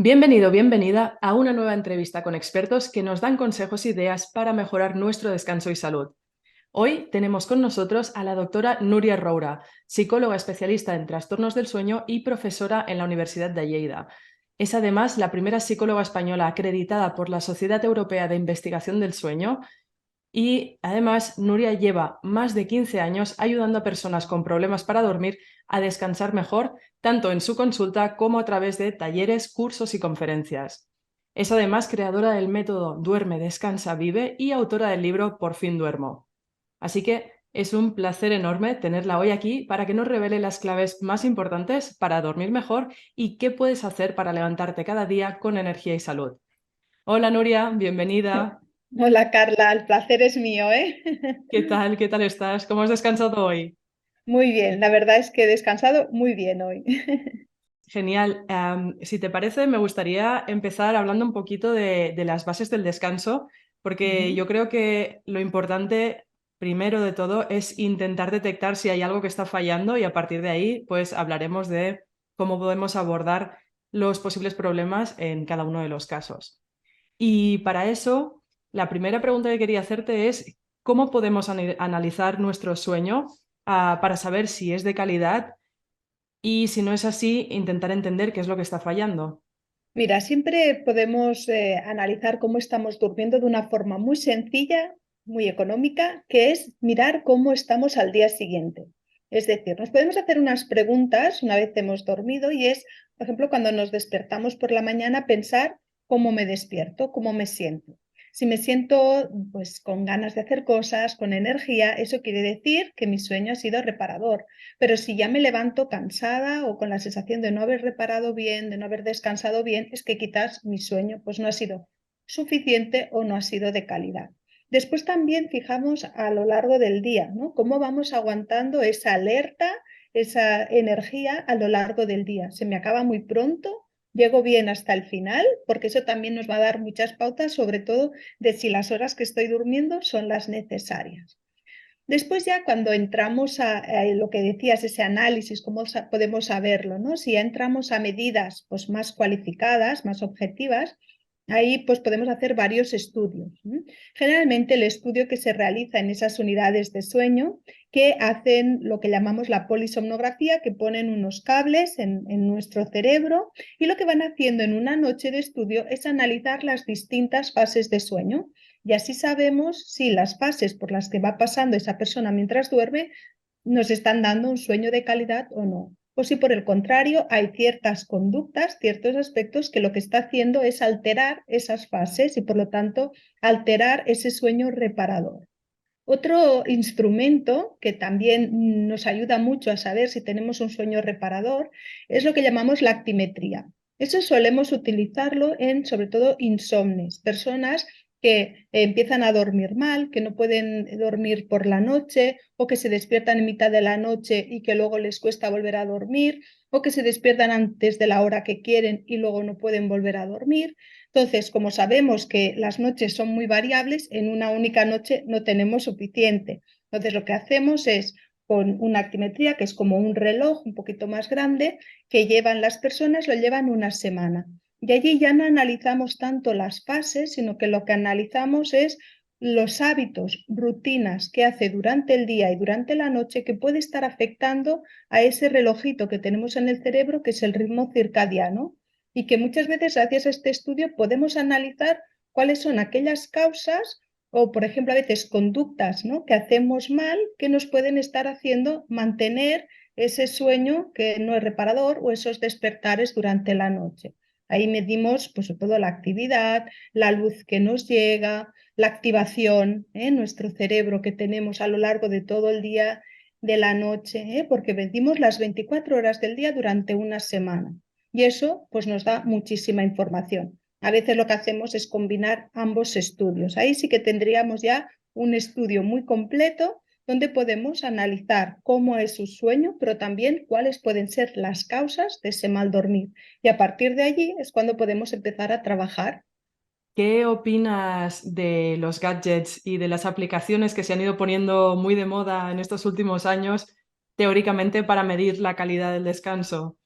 Bienvenido, bienvenida a una nueva entrevista con expertos que nos dan consejos e ideas para mejorar nuestro descanso y salud. Hoy tenemos con nosotros a la doctora Núria Roura, psicóloga especialista en trastornos del sueño y profesora en la Universidad de Lleida. Es además la primera psicóloga española acreditada por la Sociedad Europea de Investigación del Sueño y además, Núria lleva más de 15 años ayudando a personas con problemas para dormir a descansar mejor, tanto en su consulta como a través de talleres, cursos y conferencias. Es además creadora del método Duerme, Descansa, Vive y autora del libro Por fin duermo. Así que es un placer enorme tenerla hoy aquí para que nos revele las claves más importantes para dormir mejor y qué puedes hacer para levantarte cada día con energía y salud. Hola Núria, bienvenida. Hola Carla, el placer es mío, ¿eh? ¿Qué tal? ¿Qué tal estás? ¿Cómo has descansado hoy? Muy bien, la verdad es que he descansado muy bien hoy. Genial. Si te parece, me gustaría empezar hablando un poquito de las bases del descanso, porque Ujú. yo creo que lo importante, primero de todo, es intentar detectar si hay algo que está fallando y a partir de ahí, pues hablaremos de cómo podemos abordar los posibles problemas en cada uno de los casos. Y para eso, la primera pregunta que quería hacerte es, ¿cómo podemos analizar nuestro sueño, para saber si es de calidad? Y si no es así, intentar entender qué es lo que está fallando. Mira, siempre podemos analizar cómo estamos durmiendo de una forma muy sencilla, muy económica, que es mirar cómo estamos al día siguiente. Es decir, nos podemos hacer unas preguntas una vez hemos dormido y es, por ejemplo, cuando nos despertamos por la mañana, pensar cómo me despierto, cómo me siento. Si me siento pues con ganas de hacer cosas, con energía, eso quiere decir que mi sueño ha sido reparador. Pero si ya me levanto cansada o con la sensación de no haber reparado bien, de no haber descansado bien, es que quizás mi sueño pues no ha sido suficiente o no ha sido de calidad. Después también fijamos a lo largo del día, ¿no? Cómo vamos aguantando esa alerta, esa energía a lo largo del día. ¿Se me acaba muy pronto? ¿Llego bien hasta el final? Porque eso también nos va a dar muchas pautas, sobre todo de si las horas que estoy durmiendo son las necesarias. Después ya cuando entramos a lo que decías, ese análisis, ¿cómo podemos saberlo, no? Si ya entramos a medidas pues, más cualificadas, más objetivas, ahí pues podemos hacer varios estudios. Generalmente el estudio que se realiza en esas unidades de sueño que hacen lo que llamamos la polisomnografía, que ponen unos cables en nuestro cerebro y lo que van haciendo en una noche de estudio es analizar las distintas fases de sueño. Y así sabemos si las fases por las que va pasando esa persona mientras duerme nos están dando un sueño de calidad o no. O si por el contrario hay ciertas conductas, ciertos aspectos que lo que está haciendo es alterar esas fases y por lo tanto alterar ese sueño reparador. Otro instrumento que también nos ayuda mucho a saber si tenemos un sueño reparador es lo que llamamos la actimetría. Eso solemos utilizarlo en, sobre todo, insomnes, personas que empiezan a dormir mal, que no pueden dormir por la noche o que se despiertan en mitad de la noche y que luego les cuesta volver a dormir o que se despiertan antes de la hora que quieren y luego no pueden volver a dormir. Entonces, como sabemos que las noches son muy variables, en una única noche no tenemos suficiente. Entonces, lo que hacemos es con una actimetría, que es como un reloj un poquito más grande, que llevan las personas, lo llevan una semana. Y allí ya no analizamos tanto las fases, sino que lo que analizamos es los hábitos, rutinas que hace durante el día y durante la noche que puede estar afectando a ese relojito que tenemos en el cerebro, que es el ritmo circadiano y que muchas veces gracias a este estudio podemos analizar cuáles son aquellas causas o, por ejemplo, a veces conductas, ¿no?, que hacemos mal que nos pueden estar haciendo mantener ese sueño que no es reparador o esos despertares durante la noche. Ahí medimos, pues, sobre todo la actividad, la luz que nos llega, la activación en nuestro cerebro que tenemos a lo largo de todo el día, de la noche, porque medimos las 24 horas del día durante una semana. Y eso pues nos da muchísima información. A veces lo que hacemos es combinar ambos estudios. Ahí sí que tendríamos ya un estudio muy completo donde podemos analizar cómo es su sueño, pero también cuáles pueden ser las causas de ese mal dormir. Y a partir de allí es cuando podemos empezar a trabajar. ¿Qué opinas de los gadgets y de las aplicaciones que se han ido poniendo muy de moda en estos últimos años, teóricamente para medir la calidad del descanso?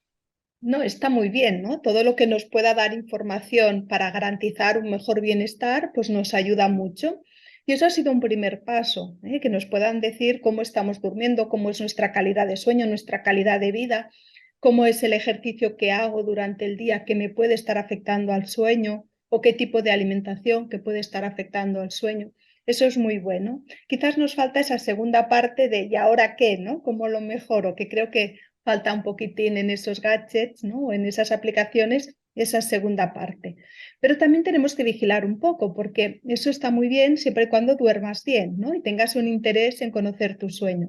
No, está muy bien, ¿no? Todo lo que nos pueda dar información para garantizar un mejor bienestar, pues nos ayuda mucho. Y eso ha sido un primer paso, ¿eh? Que nos puedan decir cómo estamos durmiendo, cómo es nuestra calidad de sueño, nuestra calidad de vida, cómo es el ejercicio que hago durante el día que me puede estar afectando al sueño o qué tipo de alimentación que puede estar afectando al sueño. Eso es muy bueno. Quizás nos falta esa segunda parte de ¿y ahora qué? ¿No? ¿Cómo lo mejoro? Que creo que falta un poquitín en esos gadgets, ¿no? O en esas aplicaciones, esa segunda parte. Pero también tenemos que vigilar un poco, porque eso está muy bien siempre y cuando duermas bien, ¿no? Y tengas un interés en conocer tu sueño.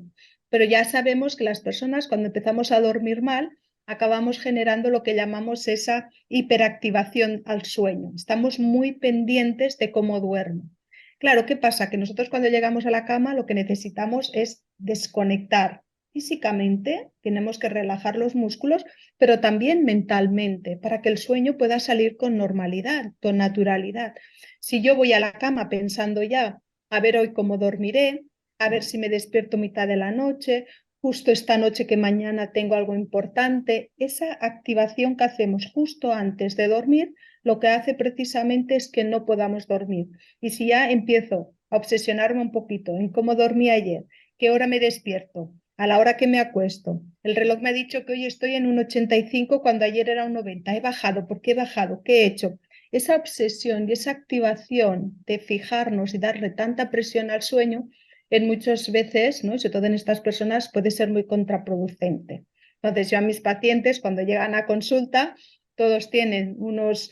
Pero ya sabemos que las personas, cuando empezamos a dormir mal, acabamos generando lo que llamamos esa hiperactivación al sueño. Estamos muy pendientes de cómo duermo. Claro, ¿qué pasa? Que nosotros cuando llegamos a la cama lo que necesitamos es desconectar físicamente, tenemos que relajar los músculos, pero también mentalmente, para que el sueño pueda salir con normalidad, con naturalidad. Si yo voy a la cama pensando ya, a ver hoy cómo dormiré, a ver si me despierto mitad de la noche, justo esta noche que mañana tengo algo importante, esa activación que hacemos justo antes de dormir, lo que hace precisamente es que no podamos dormir. Y si ya empiezo a obsesionarme un poquito en cómo dormí ayer, qué hora me despierto, a la hora que me acuesto. El reloj me ha dicho que hoy estoy en un 85 cuando ayer era un 90. He bajado. ¿Por qué he bajado? ¿Qué he hecho? Esa obsesión y esa activación de fijarnos y darle tanta presión al sueño, en muchas veces, ¿no? Sobre todo en estas personas, puede ser muy contraproducente. Entonces, yo a mis pacientes, cuando llegan a consulta, todos tienen unos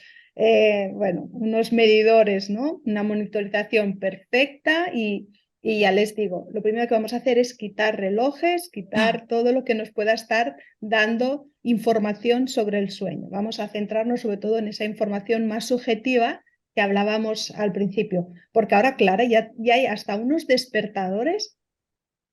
medidores, ¿no? Una monitorización perfecta y ya les digo, lo primero que vamos a hacer es quitar relojes, quitar todo lo que nos pueda estar dando información sobre el sueño. Vamos a centrarnos sobre todo en esa información más subjetiva que hablábamos al principio, porque ahora, Clara, ya hay hasta unos despertadores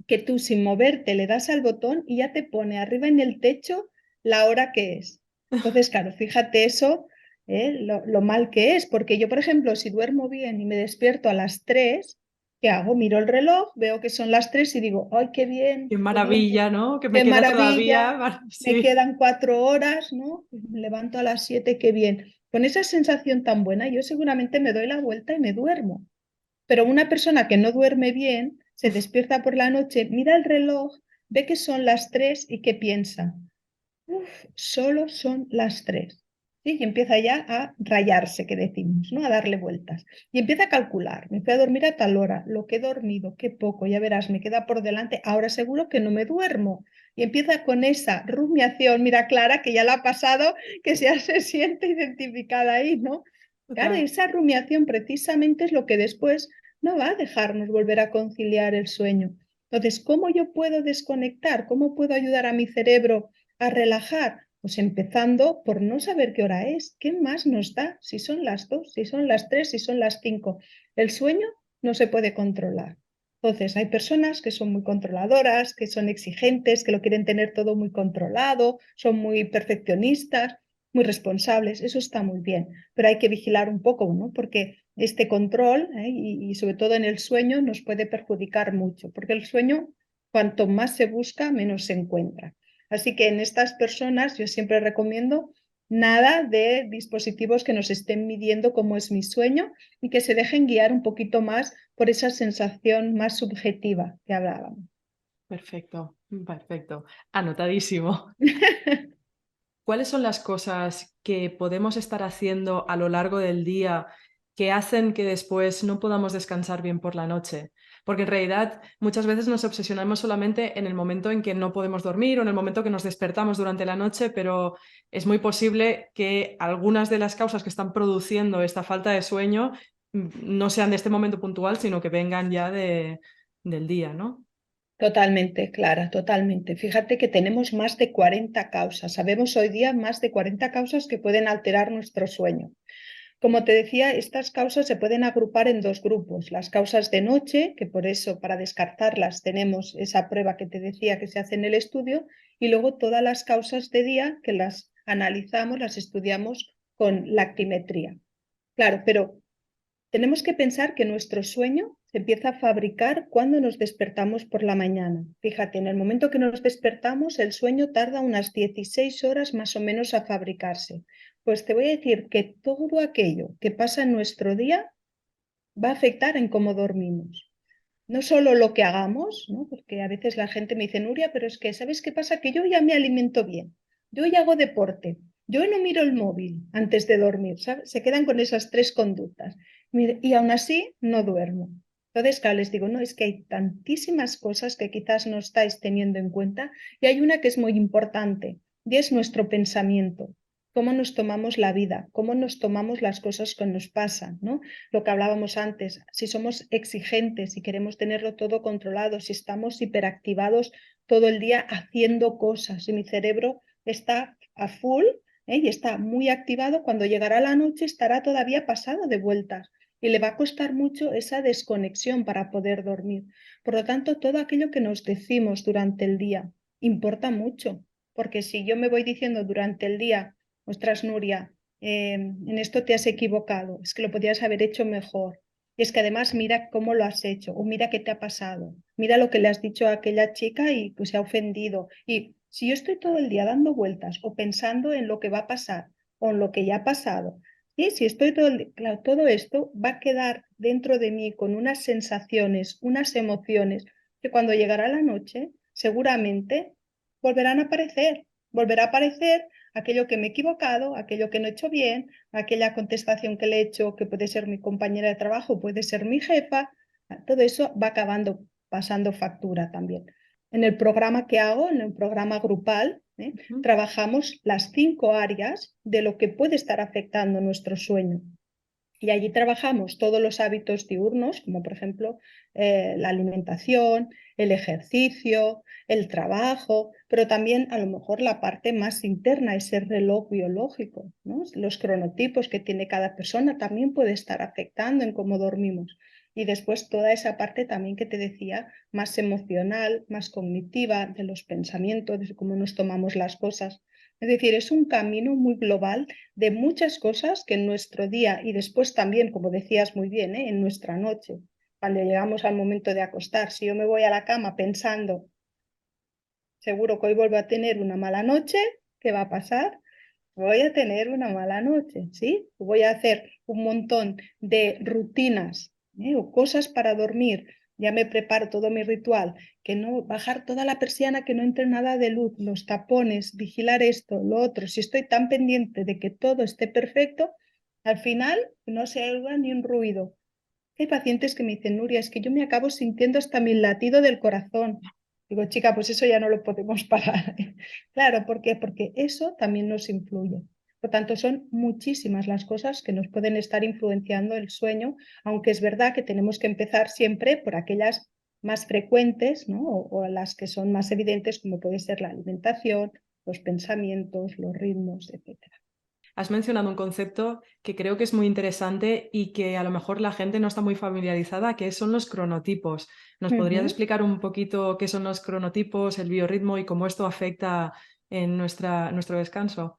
que tú sin moverte le das al botón y ya te pone arriba en el techo la hora que es. Entonces, claro, fíjate eso, lo mal que es, porque yo, por ejemplo, si duermo bien y me despierto a las 3, ¿qué hago? Miro el reloj, veo que son las 3 y digo, ¡ay, Qué qué bien, maravilla, ¿no? Que me qué queda maravilla! todavía. Me Sí. quedan 4 horas, ¿no? Me levanto a las 7, qué bien. Con esa sensación tan buena, yo seguramente me doy la vuelta y me duermo. Pero una persona que no duerme bien se despierta por la noche, mira el reloj, ve que son las 3 y que piensa, uf, solo son las 3. ¿Sí? Y empieza ya a rayarse, que decimos, ¿no? A darle vueltas. Y empieza a calcular, me fui a dormir a tal hora, lo que he dormido, qué poco, ya verás, me queda por delante, ahora seguro que no me duermo. Y empieza con esa rumiación, mira Clara, que ya la ha pasado, que ya se siente identificada ahí, ¿no? Claro, Total. esa rumiación precisamente es lo que después no va a dejarnos volver a conciliar el sueño. Entonces, ¿cómo yo puedo desconectar? ¿Cómo puedo ayudar a mi cerebro a relajar? Pues empezando por no saber qué hora es. ¿Qué más nos da? Si son las 2, si son las 3, si son las 5. El sueño no se puede controlar. Entonces, hay personas que son muy controladoras, que son exigentes, que lo quieren tener todo muy controlado, son muy perfeccionistas, muy responsables. Eso está muy bien, pero hay que vigilar un poco, ¿no? Porque este control, y sobre todo en el sueño, nos puede perjudicar mucho, porque el sueño, cuanto más se busca, menos se encuentra. Así que en estas personas yo siempre recomiendo nada de dispositivos que nos estén midiendo cómo es mi sueño y que se dejen guiar un poquito más por esa sensación más subjetiva que hablábamos. Perfecto, perfecto. Anotadísimo. ¿Cuáles son las cosas que podemos estar haciendo a lo largo del día que hacen que después no podamos descansar bien por la noche? Porque en realidad muchas veces nos obsesionamos solamente en el momento en que no podemos dormir o en el momento que nos despertamos durante la noche, pero es muy posible que algunas de las causas que están produciendo esta falta de sueño no sean de este momento puntual, sino que vengan ya del día, ¿no? Totalmente, Clara, totalmente. Fíjate que tenemos más de 40 causas. Sabemos hoy día más de 40 causas que pueden alterar nuestro sueño. Como te decía, estas causas se pueden agrupar en dos grupos. Las causas de noche, que por eso para descartarlas tenemos esa prueba que te decía que se hace en el estudio, y luego todas las causas de día que las analizamos, las estudiamos con la actimetría. Claro, pero tenemos que pensar que nuestro sueño se empieza a fabricar cuando nos despertamos por la mañana. Fíjate, en el momento que nos despertamos, el sueño tarda unas 16 horas más o menos a fabricarse. Pues te voy a decir que todo aquello que pasa en nuestro día va a afectar en cómo dormimos. No solo lo que hagamos, ¿no? Porque a veces la gente me dice, Nuria, pero es que, ¿sabes qué pasa? Que yo ya me alimento bien, yo ya hago deporte, yo no miro el móvil antes de dormir, ¿sabes? Se quedan con esas tres conductas y aún así no duermo. Entonces, claro, les digo, no, es que hay tantísimas cosas que quizás no estáis teniendo en cuenta y hay una que es muy importante y es nuestro pensamiento. Cómo nos tomamos la vida, cómo nos tomamos las cosas que nos pasan, ¿no? Lo que hablábamos antes, si somos exigentes y queremos tenerlo todo controlado, si estamos hiperactivados todo el día haciendo cosas y mi cerebro está a full, y está muy activado, cuando llegará la noche estará todavía pasado de vueltas y le va a costar mucho esa desconexión para poder dormir. Por lo tanto, todo aquello que nos decimos durante el día importa mucho, porque si yo me voy diciendo durante el día, ostras, Nuria, en esto te has equivocado, es que lo podrías haber hecho mejor. Y es que además mira cómo lo has hecho o mira qué te ha pasado, mira lo que le has dicho a aquella chica y pues se ha ofendido. Y si yo estoy todo el día dando vueltas o pensando en lo que va a pasar o en lo que ya ha pasado, y si estoy todo el día, claro, todo esto va a quedar dentro de mí con unas sensaciones, unas emociones que cuando llegará la noche seguramente volverán a aparecer, volverá a aparecer aquello que me he equivocado, aquello que no he hecho bien, aquella contestación que le he hecho que puede ser mi compañera de trabajo, puede ser mi jefa, todo eso va acabando pasando factura también. En el programa que hago, en el programa grupal, trabajamos las 5 áreas de lo que puede estar afectando nuestro sueño. Y allí trabajamos todos los hábitos diurnos, como por ejemplo la alimentación, el ejercicio, el trabajo, pero también a lo mejor la parte más interna, ese reloj biológico, ¿no? Los cronotipos que tiene cada persona también puede estar afectando en cómo dormimos. Y después toda esa parte también que te decía, más emocional, más cognitiva, de los pensamientos, de cómo nos tomamos las cosas. Es decir, es un camino muy global de muchas cosas que en nuestro día y después también, como decías muy bien, en nuestra noche, cuando llegamos al momento de acostar, si yo me voy a la cama pensando, seguro que hoy vuelvo a tener una mala noche, ¿qué va a pasar? Voy a tener una mala noche, ¿sí? Voy a hacer un montón de rutinas, o cosas para dormir. Ya me preparo todo mi ritual, que no bajar toda la persiana, que no entre nada de luz, los tapones, vigilar esto, lo otro. Si estoy tan pendiente de que todo esté perfecto, al final no se oiga ni un ruido. Hay pacientes que me dicen, Nuria, es que yo me acabo sintiendo hasta mi latido del corazón. Digo, chica, pues eso ya no lo podemos parar. Claro, ¿por qué? Porque eso también nos influye. Por tanto, son muchísimas las cosas que nos pueden estar influenciando el sueño, aunque es verdad que tenemos que empezar siempre por aquellas más frecuentes, ¿no? O las que son más evidentes, como puede ser la alimentación, los pensamientos, los ritmos, etcétera. Has mencionado un concepto que creo que es muy interesante y que a lo mejor la gente no está muy familiarizada, que son los cronotipos. ¿Nos podrías explicar un poquito qué son los cronotipos, el biorritmo y cómo esto afecta en nuestro descanso?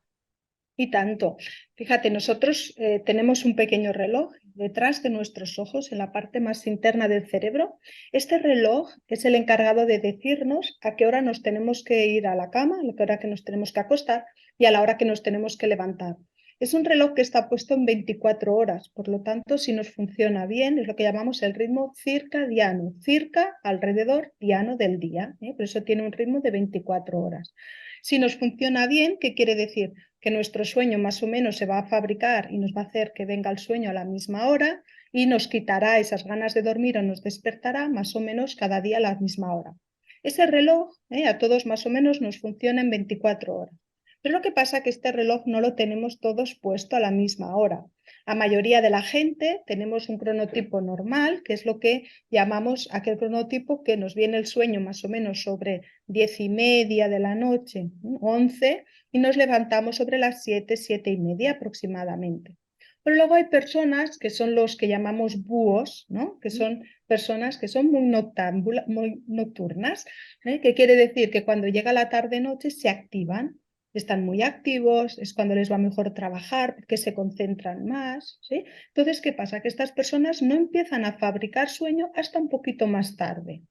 Y tanto. Fíjate, nosotros tenemos un pequeño reloj detrás de nuestros ojos, en la parte más interna del cerebro. Este reloj es el encargado de decirnos a qué hora nos tenemos que ir a la cama, a qué hora que nos tenemos que acostar y a la hora que nos tenemos que levantar. Es un reloj que está puesto en 24 horas, por lo tanto, si nos funciona bien, es lo que llamamos el ritmo circadiano, circa alrededor, diano del día, por eso tiene un ritmo de 24 horas. Si nos funciona bien, ¿qué quiere decir? Que nuestro sueño más o menos se va a fabricar y nos va a hacer que venga el sueño a la misma hora y nos quitará esas ganas de dormir o nos despertará más o menos cada día a la misma hora. Ese reloj a todos más o menos nos funciona en 24 horas. Pero lo que pasa es que este reloj no lo tenemos todos puesto a la misma hora. La mayoría de la gente tenemos un cronotipo normal, que es lo que llamamos aquel cronotipo que nos viene el sueño más o menos sobre 10:30 de la noche, 11, y nos levantamos sobre las 7, 7:30 aproximadamente. Pero luego hay personas que son los que llamamos búhos, ¿no? Que son personas que son muy nocturnas, que quiere decir que cuando llega la tarde-noche se activan están muy activos, es cuando les va mejor trabajar, porque se concentran más, ¿sí? Entonces, ¿qué pasa? Que estas personas no empiezan a fabricar sueño hasta un poquito más tarde.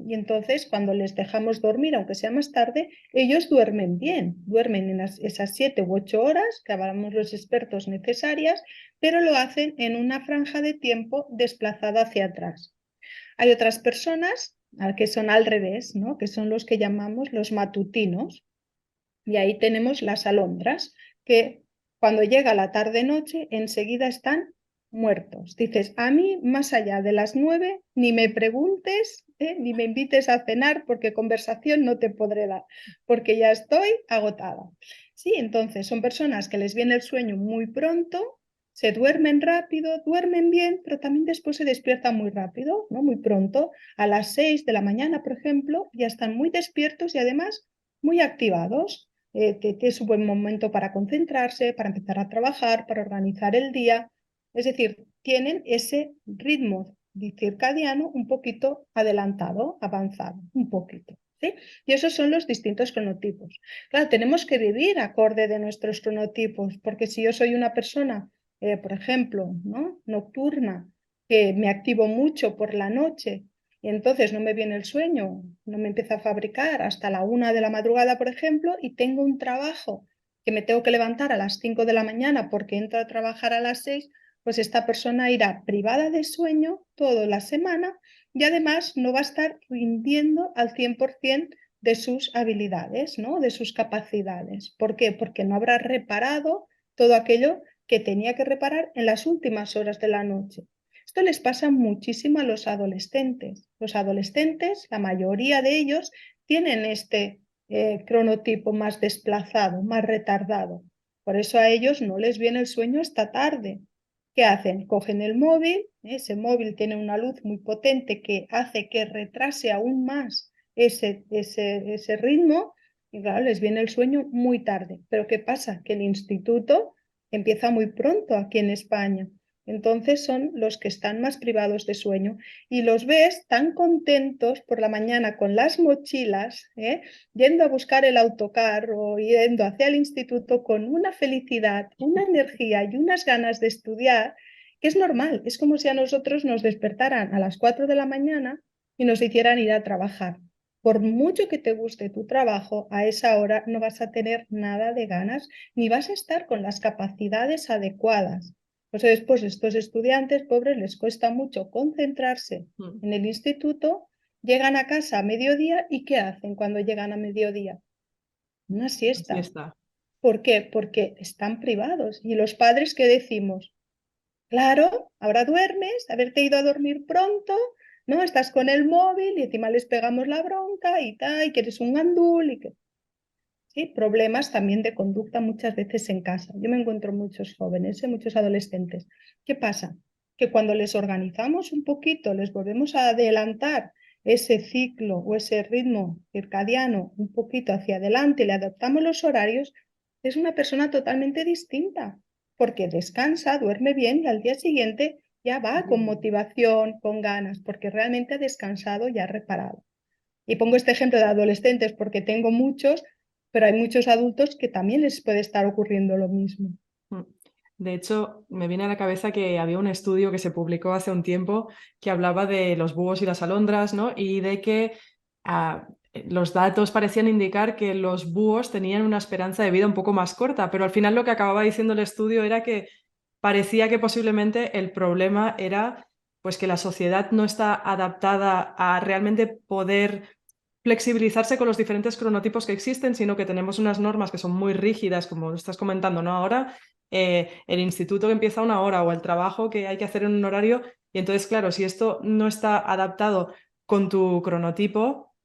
Y entonces, cuando les dejamos dormir, aunque sea más tarde, ellos duermen bien, duermen en esas 7 u 8 horas que hablamos los expertos necesarias, pero lo hacen en una franja de tiempo desplazada hacia atrás. Hay otras personas que son al revés, ¿no? Que son los que llamamos los matutinos, y ahí tenemos las alondras, que cuando llega la tarde-noche enseguida están muertos. Dices, a mí más allá de las 9 ni me preguntes, ni me invites a cenar porque conversación no te podré dar, porque ya estoy agotada. Sí, entonces son personas que les viene el sueño muy pronto, se duermen rápido, duermen bien, pero también después se despiertan muy rápido, ¿no? Muy pronto, a las 6 de la mañana, por ejemplo, ya están muy despiertos y además muy activados. Es un buen momento para concentrarse, para empezar a trabajar, para organizar el día. Es decir, tienen ese ritmo circadiano un poquito adelantado, avanzado, un poquito. ¿Sí? Y esos son los distintos cronotipos. Claro, tenemos que vivir acorde de nuestros cronotipos, porque si yo soy una persona, por ejemplo, ¿no? nocturna, que me activo mucho por la noche y entonces no me viene el sueño, no me empieza a fabricar hasta la 1 de la madrugada, por ejemplo, y tengo un trabajo que me tengo que levantar a las 5 de la mañana porque entro a trabajar a las 6, pues esta persona irá privada de sueño toda la semana y además no va a estar rindiendo al 100% de sus habilidades, ¿no? De sus capacidades. ¿Por qué? Porque no habrá reparado todo aquello que tenía que reparar en las últimas horas de la noche. Esto les pasa muchísimo a los adolescentes. Los adolescentes, la mayoría de ellos, tienen este cronotipo más desplazado, más retardado. Por eso a ellos no les viene el sueño esta tarde. ¿Qué hacen? Cogen el móvil, ese móvil tiene una luz muy potente que hace que retrase aún más ese ritmo y claro, les viene el sueño muy tarde. Pero ¿qué pasa? Que el instituto empieza muy pronto aquí en España. Entonces son los que están más privados de sueño y los ves tan contentos por la mañana con las mochilas, yendo a buscar el autocar o yendo hacia el instituto con una felicidad, una energía y unas ganas de estudiar, que es normal. Es como si a nosotros nos despertaran a las 4 de la mañana y nos hicieran ir a trabajar. Por mucho que te guste tu trabajo, a esa hora no vas a tener nada de ganas ni vas a estar con las capacidades adecuadas. Pues después estos estudiantes pobres les cuesta mucho concentrarse en el instituto, llegan a casa a mediodía y ¿qué hacen cuando llegan a mediodía? Una Así siesta. está. ¿Por qué? Porque están privados. ¿Y los padres qué decimos? Claro, ahora duermes, haberte ido a dormir pronto, ¿no? Estás con el móvil y encima les pegamos la bronca y tal, y que eres un gandul y que... Sí, problemas también de conducta muchas veces en casa. Yo me encuentro muchos jóvenes, muchos adolescentes. ¿Qué pasa? Que cuando les organizamos un poquito, les volvemos a adelantar ese ciclo o ese ritmo circadiano un poquito hacia adelante, le adaptamos los horarios, es una persona totalmente distinta, porque descansa, duerme bien y al día siguiente ya va con motivación, con ganas, porque realmente ha descansado y ha reparado. Y pongo este ejemplo de adolescentes porque tengo muchos, pero hay muchos adultos que también les puede estar ocurriendo lo mismo. Mm. De hecho, me viene a la cabeza que había un estudio que se publicó hace un tiempo que hablaba de los búhos y las alondras, ¿no? Y de que los datos parecían indicar que los búhos tenían una esperanza de vida un poco más corta, pero al final lo que acababa diciendo el estudio era que parecía que posiblemente el problema era pues que la sociedad no está adaptada a realmente poder flexibilizarse con los diferentes cronotipos que existen, sino que tenemos unas normas que son muy rígidas, como estás comentando, ¿no? Ahora el instituto que empieza a una hora o el trabajo que hay que hacer en un horario, y entonces, claro, si esto no está adaptado con tu cronotipo,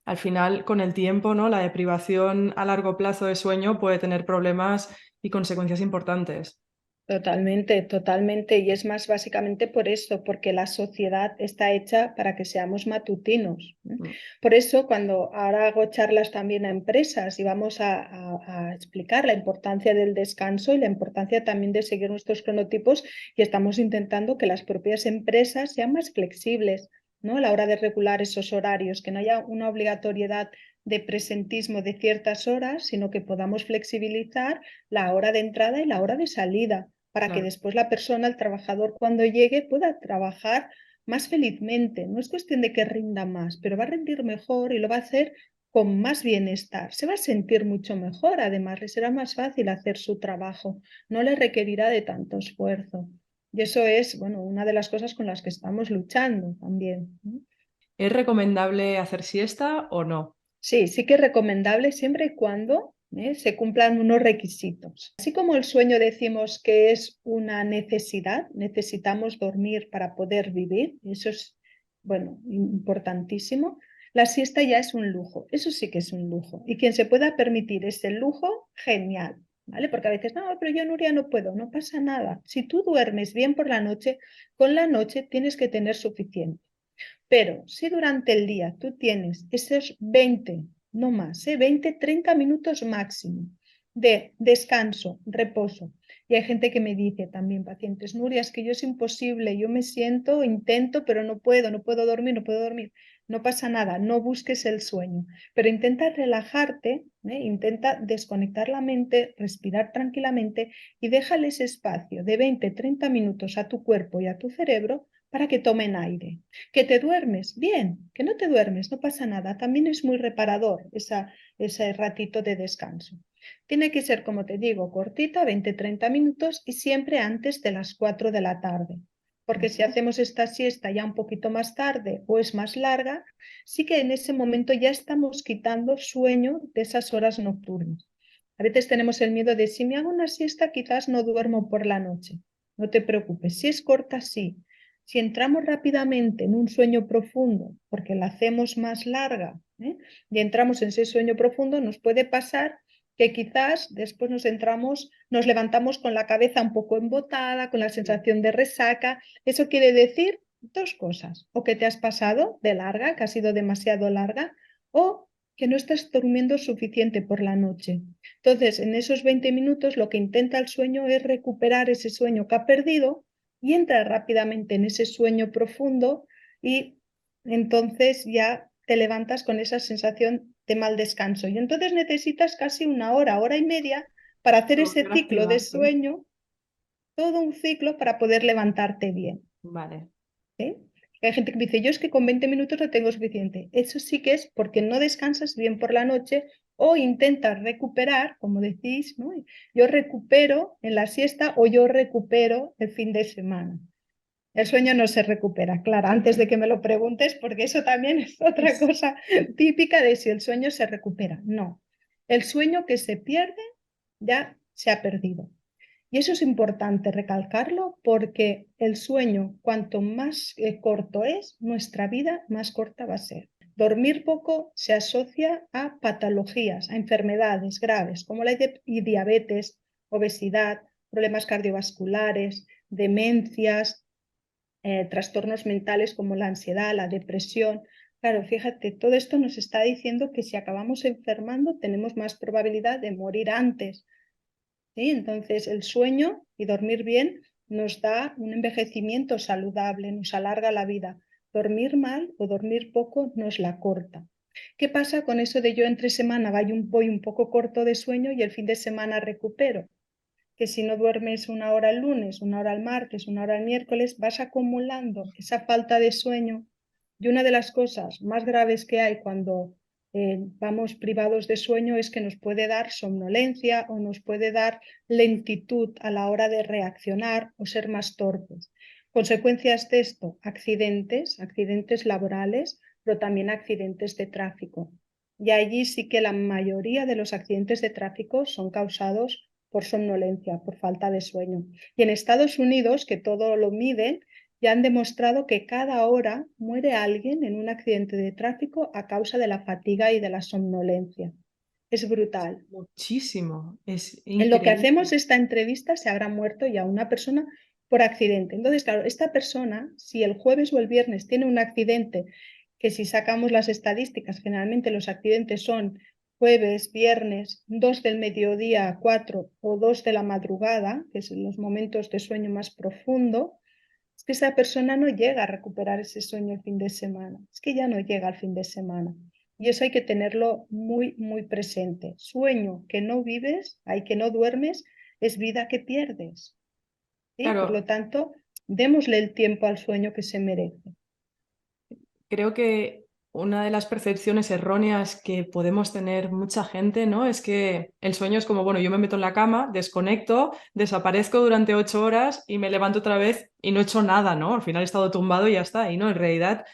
al final, con el tiempo, ¿no? La deprivación a largo plazo de sueño puede tener problemas y consecuencias importantes. Totalmente, totalmente. Y es más básicamente por eso, porque la sociedad está hecha para que seamos matutinos. Mm. Por eso, cuando ahora hago charlas también a empresas y vamos a explicar la importancia del descanso y la importancia también de seguir nuestros cronotipos, y estamos intentando que las propias empresas sean más flexibles, ¿no? A la hora de regular esos horarios, que no haya una obligatoriedad de presentismo de ciertas horas, sino que podamos flexibilizar la hora de entrada y la hora de salida, para que Claro. después la persona, el trabajador, cuando llegue pueda trabajar más felizmente. No es cuestión de que rinda más, pero va a rendir mejor y lo va a hacer con más bienestar. Se va a sentir mucho mejor, además, le será más fácil hacer su trabajo, no le requerirá de tanto esfuerzo. Y eso es, bueno, una de las cosas con las que estamos luchando también, ¿no? ¿Es recomendable hacer siesta o no? Sí, sí que es recomendable siempre y cuando se cumplan unos requisitos. Así como el sueño decimos que es una necesidad, necesitamos dormir para poder vivir, eso es, bueno, importantísimo. La siesta ya es un lujo, eso sí que es un lujo. Y quien se pueda permitir ese lujo, genial, ¿vale? Porque a veces, no, pero yo, Nuria, no puedo, no pasa nada. Si tú duermes bien por la noche, con la noche tienes que tener suficiente. Pero si durante el día tú tienes esos 20, no más, 20, 30 minutos máximo de descanso, reposo. Y hay gente que me dice también, pacientes, Nuria, es que yo es imposible, yo me siento, intento, pero no puedo, no puedo dormir, no puedo dormir. No pasa nada, no busques el sueño, pero intenta relajarte, intenta desconectar la mente, respirar tranquilamente y déjale ese espacio de 20, 30 minutos a tu cuerpo y a tu cerebro para que tomen aire. ¿Que te duermes? Bien. ¿Que no te duermes? No pasa nada. También es muy reparador ese ratito de descanso. Tiene que ser, como te digo, cortita, 20-30 minutos y siempre antes de las 4 de la tarde. Porque si hacemos esta siesta ya un poquito más tarde o es más larga, sí que en ese momento ya estamos quitando sueño de esas horas nocturnas. A veces tenemos el miedo de si me hago una siesta quizás no duermo por la noche. No te preocupes, si es corta, sí. Si entramos rápidamente en un sueño profundo, porque la hacemos más larga, y entramos en ese sueño profundo, nos puede pasar que quizás después nos levantamos con la cabeza un poco embotada, con la sensación de resaca. Eso quiere decir dos cosas: o que te has pasado de larga, que ha sido demasiado larga, o que no estás durmiendo suficiente por la noche. Entonces, en esos 20 minutos lo que intenta el sueño es recuperar ese sueño que ha perdido y entra rápidamente en ese sueño profundo y entonces ya te levantas con esa sensación de mal descanso. Y entonces necesitas casi una hora, hora y media para hacer ese Solución ciclo de activa. sueño, todo un ciclo para poder levantarte bien. Vale. ¿Sí? Hay gente que dice, yo es que con 20 minutos no tengo suficiente. Eso sí que es porque no descansas bien por la noche o intentas recuperar, como decís, ¿no? Yo recupero en la siesta o yo recupero el fin de semana. El sueño no se recupera, claro, antes de que me lo preguntes, porque eso también es otra cosa típica de si el sueño se recupera. No, el sueño que se pierde ya se ha perdido. Y eso es importante recalcarlo porque el sueño, cuanto más corto es, nuestra vida más corta va a ser. Dormir poco se asocia a patologías, a enfermedades graves como la diabetes, obesidad, problemas cardiovasculares, demencias, trastornos mentales como la ansiedad, la depresión. Claro, fíjate, todo esto nos está diciendo que si acabamos enfermando tenemos más probabilidad de morir antes. ¿Sí? Entonces, el sueño y dormir bien nos da un envejecimiento saludable, nos alarga la vida. Dormir mal o dormir poco nos la corta. ¿Qué pasa con eso de yo entre semana voy un poco corto de sueño y el fin de semana recupero? Que si no duermes una hora el lunes, una hora el martes, una hora el miércoles, vas acumulando esa falta de sueño. Y una de las cosas más graves que hay cuando vamos privados de sueño es que nos puede dar somnolencia o nos puede dar lentitud a la hora de reaccionar o ser más torpes. Consecuencias de esto, accidentes laborales, pero también accidentes de tráfico. Y allí sí que la mayoría de los accidentes de tráfico son causados por somnolencia, por falta de sueño. Y en Estados Unidos, que todo lo miden, ya han demostrado que cada hora muere alguien en un accidente de tráfico a causa de la fatiga y de la somnolencia. Es brutal. Muchísimo. Es En lo que increíble. hacemos esta entrevista se habrá muerto ya una persona por accidente. Entonces, claro, esta persona, si el jueves o el viernes tiene un accidente, que si sacamos las estadísticas, generalmente los accidentes son jueves, viernes, 2 del mediodía a 4 o 2 de la madrugada, que son los momentos de sueño más profundo, es que esa persona no llega a recuperar ese sueño el fin de semana. Es que ya no llega al fin de semana. Y eso hay que tenerlo muy, muy presente. Sueño que no vives, hay que no duermes, es vida que pierdes. ¿Sí? Por lo Claro, tanto, démosle el tiempo al sueño que se merece. creo que una de las percepciones erróneas que podemos tener mucha gente, ¿no? Es que el sueño es como, bueno, yo me meto en la cama, desconecto, desaparezco durante 8 horas y me levanto otra vez y no he hecho nada, ¿no? Al final he estado tumbado y ya está. Y no, en realidad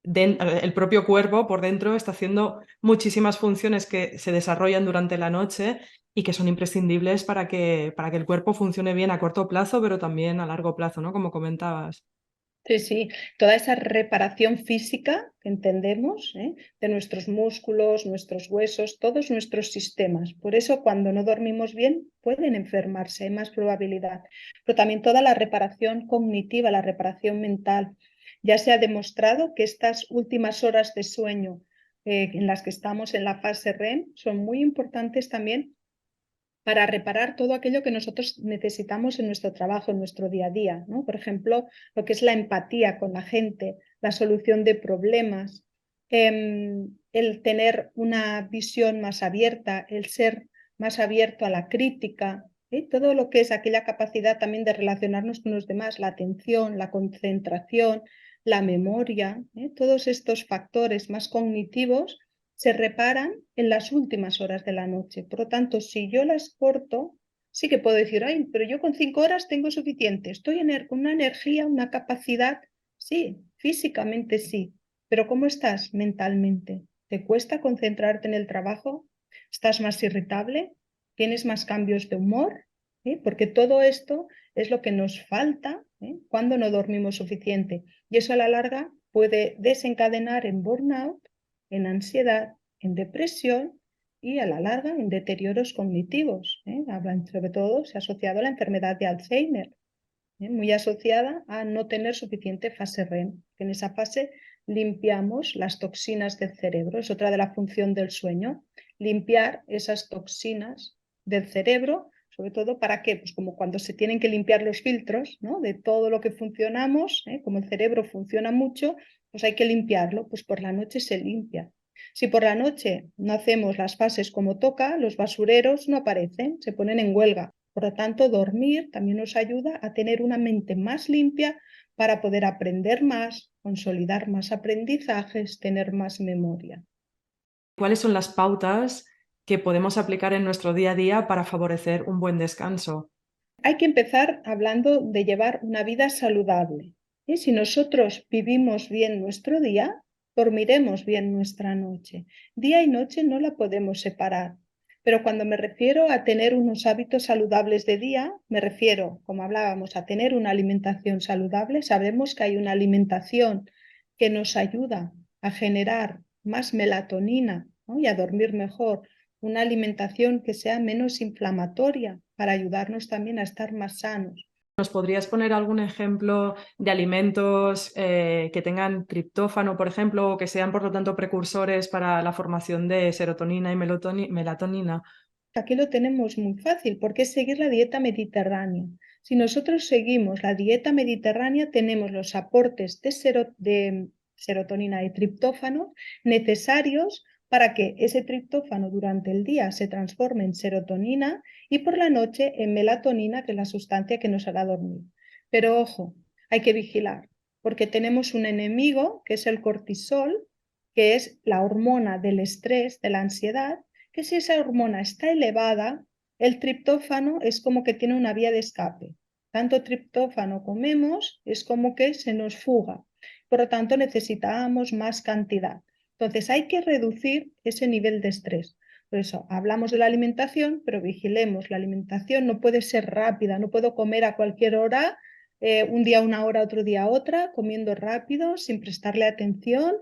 el propio cuerpo por dentro está haciendo muchísimas funciones que se desarrollan durante la noche y que son imprescindibles para que el cuerpo funcione bien a corto plazo, pero también a largo plazo, ¿no? Como comentabas. Sí, sí, toda esa reparación física que entendemos, de nuestros músculos, nuestros huesos, todos nuestros sistemas. Por eso cuando no dormimos bien pueden enfermarse, hay más probabilidad. Pero también toda la reparación cognitiva, la reparación mental. Ya se ha demostrado que estas últimas horas de sueño en las que estamos en la fase REM son muy importantes también para reparar todo aquello que nosotros necesitamos en nuestro trabajo, en nuestro día a día, ¿no? Por ejemplo, lo que es la empatía con la gente, la solución de problemas, el tener una visión más abierta, el ser más abierto a la crítica, todo lo que es aquella capacidad también de relacionarnos con los demás, la atención, la concentración, la memoria, todos estos factores más cognitivos se reparan en las últimas horas de la noche. Por lo tanto, si yo las corto, sí que puedo decir, ay, pero yo con 5 horas tengo suficiente, estoy con una energía, una capacidad, sí, físicamente sí, pero ¿cómo estás mentalmente? ¿Te cuesta concentrarte en el trabajo? ¿Estás más irritable? ¿Tienes más cambios de humor? Porque todo esto es lo que nos falta cuando no dormimos suficiente. Y eso a la larga puede desencadenar en burnout, en ansiedad, en depresión y a la larga en deterioros cognitivos. Sobre todo se ha asociado a la enfermedad de Alzheimer, muy asociada a no tener suficiente fase REM. En esa fase limpiamos las toxinas del cerebro, es otra de la función del sueño, limpiar esas toxinas del cerebro, sobre todo para qué, pues como cuando se tienen que limpiar los filtros, ¿no? De todo lo que funcionamos, como el cerebro funciona mucho, pues hay que limpiarlo, pues por la noche se limpia. Si por la noche no hacemos las fases como toca, los basureros no aparecen, se ponen en huelga. Por lo tanto, dormir también nos ayuda a tener una mente más limpia para poder aprender más, consolidar más aprendizajes, tener más memoria. ¿Cuáles son las pautas que podemos aplicar en nuestro día a día para favorecer un buen descanso? Hay que empezar hablando de llevar una vida saludable. Si nosotros vivimos bien nuestro día, dormiremos bien nuestra noche. Día y noche no la podemos separar. Pero cuando me refiero a tener unos hábitos saludables de día, me refiero, como hablábamos, a tener una alimentación saludable. Sabemos que hay una alimentación que nos ayuda a generar más melatonina, ¿no? Y a dormir mejor, una alimentación que sea menos inflamatoria para ayudarnos también a estar más sanos. ¿Nos podrías poner algún ejemplo de alimentos que tengan triptófano, por ejemplo, o que sean, por lo tanto, precursores para la formación de serotonina y melatonina? Aquí lo tenemos muy fácil, porque es seguir la dieta mediterránea. Si nosotros seguimos la dieta mediterránea, tenemos los aportes de serotonina y triptófano necesarios para que ese triptófano durante el día se transforme en serotonina y por la noche en melatonina, que es la sustancia que nos hará dormir. Pero ojo, hay que vigilar, porque tenemos un enemigo, que es el cortisol, que es la hormona del estrés, de la ansiedad, que si esa hormona está elevada, el triptófano es como que tiene una vía de escape. Tanto triptófano comemos, es como que se nos fuga. Por lo tanto, necesitamos más cantidad. Entonces, hay que reducir ese nivel de estrés. Por eso, hablamos de la alimentación, pero vigilemos. La alimentación no puede ser rápida, no puedo comer a cualquier hora, un día una hora, otro día otra, comiendo rápido, sin prestarle atención.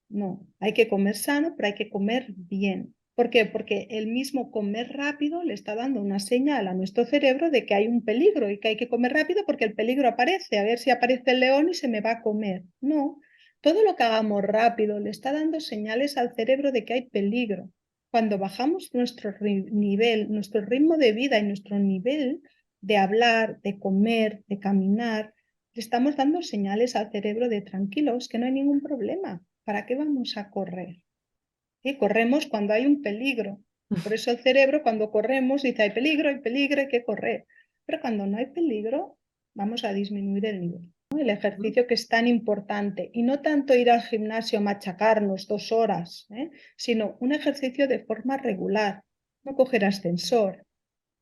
No, hay que comer sano, pero hay que comer bien. ¿Por qué? Porque el mismo comer rápido le está dando una señal a nuestro cerebro de que hay un peligro y que hay que comer rápido porque el peligro aparece. A ver si aparece el león y se me va a comer. No, todo lo que hagamos rápido le está dando señales al cerebro de que hay peligro. Cuando bajamos nuestro nivel, nuestro ritmo de vida y nuestro nivel de hablar, de comer, de caminar, le estamos dando señales al cerebro de tranquilos, que no hay ningún problema. ¿Para qué vamos a correr? ¿sí? Corremos cuando hay un peligro. Por eso el cerebro cuando corremos dice hay peligro, hay que correr. Pero cuando no hay peligro, vamos a disminuir el nivel, ¿no? El ejercicio que es tan importante. Y no tanto ir al gimnasio, machacarnos 2 horas, sino un ejercicio de forma regular. No coger ascensor,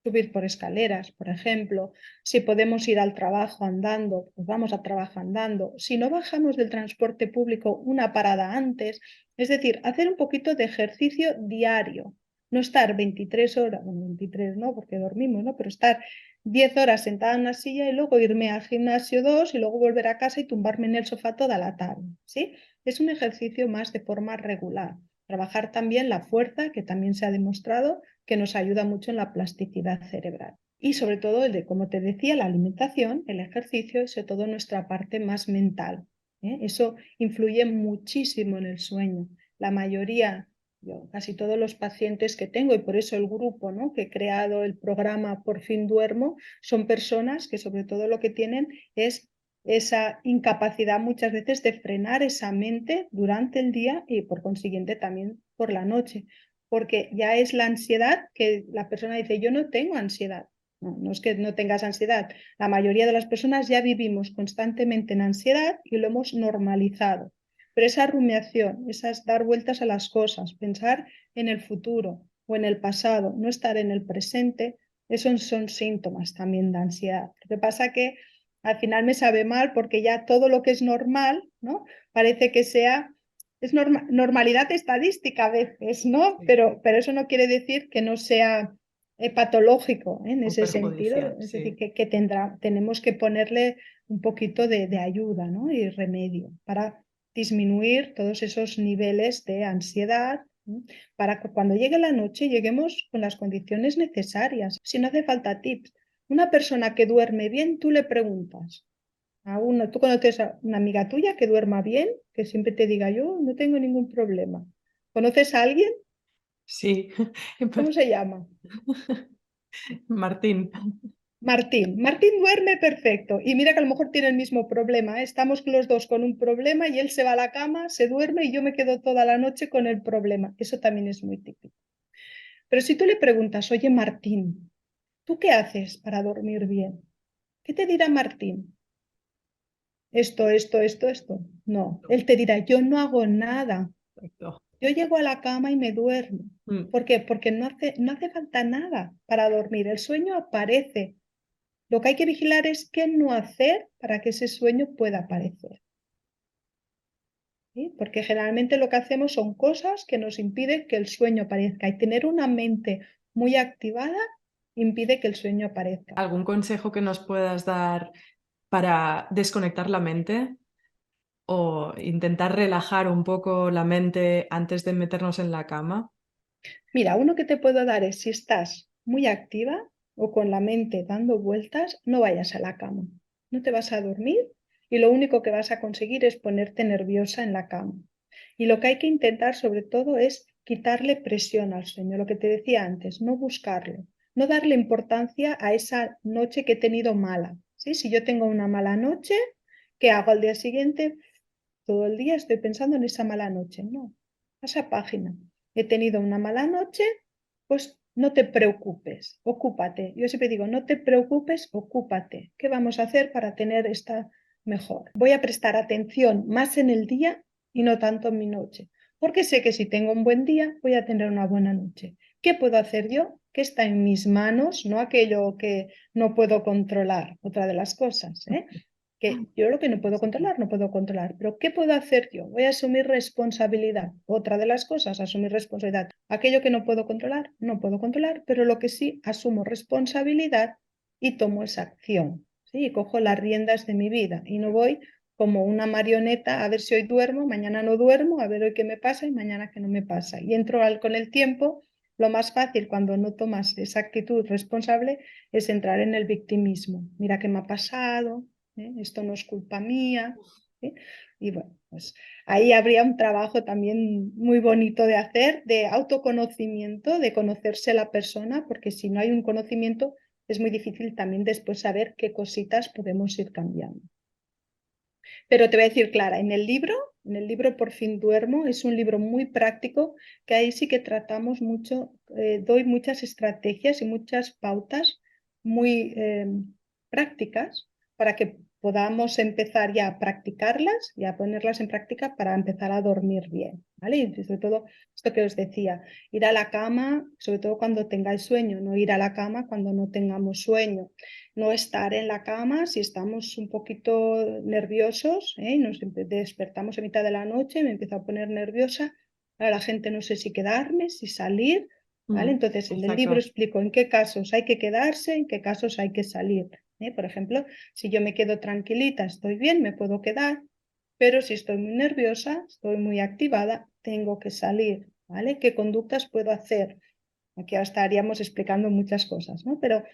subir por escaleras, por ejemplo. Si podemos ir al trabajo andando, pues vamos a trabajo andando. Si no bajamos del transporte público, una parada antes. Es decir, hacer un poquito de ejercicio diario. No estar 23 horas, bueno, 23 no, porque dormimos, ¿no? Pero estar 10 horas sentada en una silla y luego irme al gimnasio 2 y luego volver a casa y tumbarme en el sofá toda la tarde, ¿sí? Es un ejercicio más de forma regular. Trabajar también la fuerza, que también se ha demostrado que nos ayuda mucho en la plasticidad cerebral. Y sobre todo el de, como te decía, la alimentación, el ejercicio y sobre todo nuestra parte más mental. Eso influye muchísimo en el sueño. La mayoría, yo, casi todos los pacientes que tengo, y por eso el grupo, ¿no?, que he creado el programa Por fin duermo, son personas que sobre todo lo que tienen es esa incapacidad muchas veces de frenar esa mente durante el día y por consiguiente también por la noche, porque ya es la ansiedad que la persona dice, yo no tengo ansiedad. No, no es que no tengas ansiedad. La mayoría de las personas ya vivimos constantemente en ansiedad y lo hemos normalizado. Pero esa rumiación, esas dar vueltas a las cosas, pensar en el futuro o en el pasado, no estar en el presente, esos son síntomas también de ansiedad. Lo que pasa que al final me sabe mal porque ya todo lo que es normal, ¿no?, parece que sea es normalidad estadística a veces, ¿no? Sí. Pero eso no quiere decir que no sea patológico, en O ese sentido. perjudicial, Es sí. decir, que tenemos que ponerle un poquito de ayuda, ¿no?, y remedio para disminuir todos esos niveles de ansiedad, ¿no?, para que cuando llegue la noche lleguemos con las condiciones necesarias. Si no hace falta tips. Una persona que duerme bien, tú le preguntas a uno, tú conoces a una amiga tuya que duerma bien, que siempre te diga yo no tengo ningún problema. ¿Conoces a alguien? Sí. ¿Cómo se llama? Martín. Martín. Martín duerme perfecto y mira que a lo mejor tiene el mismo problema, ¿eh? Estamos los dos con un problema y él se va a la cama, se duerme y yo me quedo toda la noche con el problema. Eso también es muy típico. Pero si tú le preguntas, oye Martín, ¿tú qué haces para dormir bien? ¿Qué te dirá Martín? Esto. No, él te dirá, yo no hago nada. Perfecto. Yo llego a la cama y me duermo. Mm. ¿Por qué? Porque no hace falta nada para dormir. El sueño aparece. Lo que hay que vigilar es qué no hacer para que ese sueño pueda aparecer, ¿sí? Porque generalmente lo que hacemos son cosas que nos impiden que el sueño aparezca. Y tener una mente muy activada impide que el sueño aparezca. ¿Algún consejo que nos puedas dar para desconectar la mente o intentar relajar un poco la mente antes de meternos en la cama? Mira, uno que te puedo dar es si estás muy activa o con la mente dando vueltas, no vayas a la cama. No te vas a dormir y lo único que vas a conseguir es ponerte nerviosa en la cama. Y lo que hay que intentar sobre todo es quitarle presión al sueño, lo que te decía antes, no buscarlo, no darle importancia a esa noche que he tenido mala, ¿sí? Si yo tengo una mala noche, ¿qué hago al día siguiente? Todo el día estoy pensando en esa mala noche. No, pasa página. He tenido una mala noche, pues no te preocupes, ocúpate. Yo siempre digo, no te preocupes, ocúpate. ¿Qué vamos a hacer para tener esta mejor? Voy a prestar atención más en el día y no tanto en mi noche, porque sé que si tengo un buen día, voy a tener una buena noche. ¿Qué puedo hacer yo? ¿Qué está en mis manos? No aquello que no puedo controlar, otra de las cosas, ¿eh? Que yo lo que no puedo controlar, no puedo controlar. Pero ¿qué puedo hacer yo? Voy a asumir responsabilidad. Otra de las cosas, asumir responsabilidad. Aquello que no puedo controlar, no puedo controlar, pero lo que sí, asumo responsabilidad y tomo esa acción. ¿Sí? Y cojo las riendas de mi vida y no voy como una marioneta a ver si hoy duermo, mañana no duermo, a ver hoy qué me pasa y mañana qué no me pasa. Y entro con el tiempo. Lo más fácil cuando no tomas esa actitud responsable es entrar en el victimismo. Mira qué me ha pasado, esto no es culpa mía. ¿Sí? Y bueno, pues ahí habría un trabajo también muy bonito de hacer, de autoconocimiento, de conocerse la persona, porque si no hay un conocimiento es muy difícil también después saber qué cositas podemos ir cambiando. Pero te voy a decir, Clara, en el libro en el libro Por fin duermo, es un libro muy práctico, que ahí sí que tratamos mucho, doy muchas estrategias y muchas pautas muy prácticas para que podamos empezar ya a practicarlas y a ponerlas en práctica para empezar a dormir bien, ¿vale? Y sobre todo esto que os decía, ir a la cama, sobre todo cuando tengáis sueño, no ir a la cama cuando no tengamos sueño, no estar en la cama si estamos un poquito nerviosos, y nos despertamos a mitad de la noche, me empiezo a poner nerviosa, a la gente no sé si quedarme, si salir, ¿vale? Entonces en el libro Exacto. explico en qué casos hay que quedarse, en qué casos hay que salir. Por ejemplo, si yo me quedo tranquilita, estoy bien, me puedo quedar, pero si estoy muy nerviosa, estoy muy activada, tengo que salir, ¿vale? ¿Qué conductas puedo hacer? Aquí ahora estaríamos explicando muchas cosas, ¿no? Pero